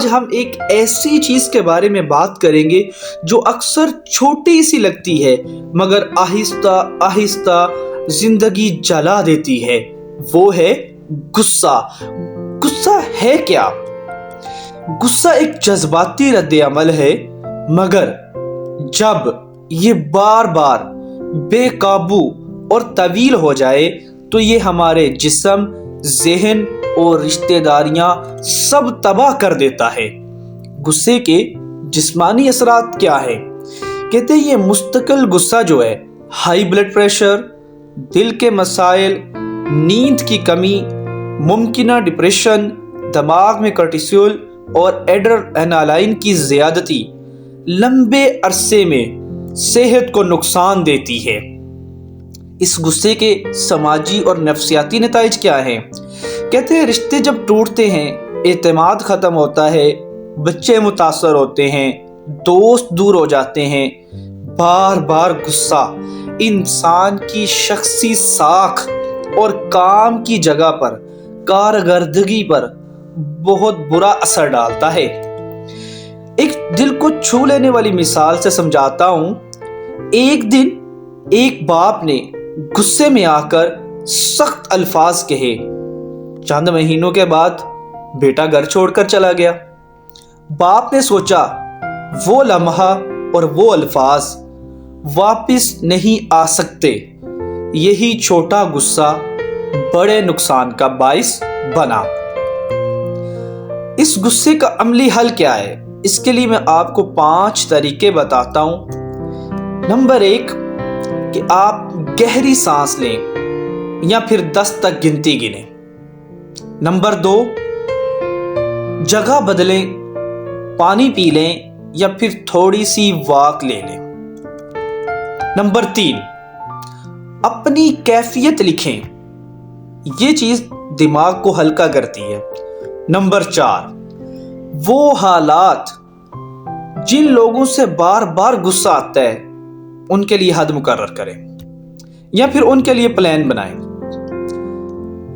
آج ہم ایک ایسی چیز کے بارے میں بات کریں گے جو اکثر چھوٹی سی لگتی ہے مگر آہستہ آہستہ زندگی جلا دیتی ہے، وہ ہے غصہ۔ غصہ ہے کیا؟ غصہ ایک جذباتی رد عمل ہے، مگر جب یہ بار بار بے قابو اور طویل ہو جائے تو یہ ہمارے جسم، ذہن اور رشتہ داریاں سب تباہ کر دیتا ہے۔ غصے کے جسمانی اثرات کیا ہیں؟ کہتے ہیں یہ مستقل غصہ جو ہے ہائی بلڈ پریشر، دل کے مسائل، نیند کی کمی، ممکنہ ڈپریشن، دماغ میں کورٹیسول اور ایڈرینالائن کی زیادتی لمبے عرصے میں صحت کو نقصان دیتی ہے۔ اس غصے کے سماجی اور نفسیاتی نتائج کیا ہیں؟ کہتے ہیں رشتے جب ٹوٹتے ہیں، اعتماد ختم ہوتا ہے، بچے متاثر ہوتے ہیں، دوست دور ہو جاتے ہیں۔ بار بار غصہ انسان کی شخصی ساکھ اور کام کی جگہ پر کارکردگی پر بہت برا اثر ڈالتا ہے۔ ایک دل کو چھو لینے والی مثال سے سمجھاتا ہوں۔ ایک دن ایک باپ نے غصے میں آ کر سخت الفاظ کہے۔ چند مہینوں کے بعد بیٹا گھر چھوڑ کر چلا گیا۔ باپ نے سوچا وہ لمحہ اور وہ الفاظ واپس نہیں آ سکتے۔ یہی چھوٹا غصہ بڑے نقصان کا باعث بنا۔ اس غصے کا عملی حل کیا ہے؟ اس کے لیے میں آپ کو 5 طریقے بتاتا ہوں۔ نمبر 1 کہ آپ گہری سانس لیں یا پھر 10 تک گنتی گنیں۔ نمبر 2 جگہ بدلیں، پانی پی لیں یا پھر تھوڑی سی واک لے لیں۔ نمبر 3 اپنی کیفیت لکھیں، یہ چیز دماغ کو ہلکا کرتی ہے۔ نمبر 4 وہ حالات جن لوگوں سے بار بار غصہ آتا ہے ان کے لیے حد مقرر کریں یا پھر ان کے لیے پلان بنائیں۔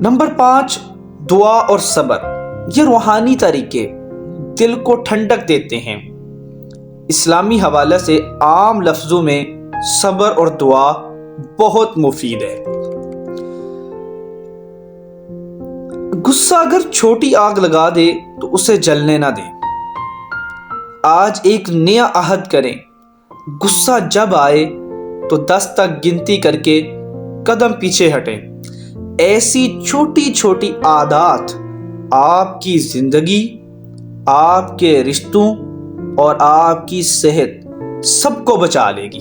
نمبر 5 دعا اور صبر، یہ روحانی طریقے دل کو ٹھنڈک دیتے ہیں۔ اسلامی حوالے سے عام لفظوں میں صبر اور دعا بہت مفید ہے۔ غصہ اگر چھوٹی آگ لگا دے تو اسے جلنے نہ دیں۔ آج ایک نیا عہد کریں، غصہ جب آئے تو 10 تک گنتی کر کے قدم پیچھے ہٹیں۔ ایسی چھوٹی چھوٹی عادات آپ کی زندگی، آپ کے رشتوں اور آپ کی صحت سب کو بچا لے گی۔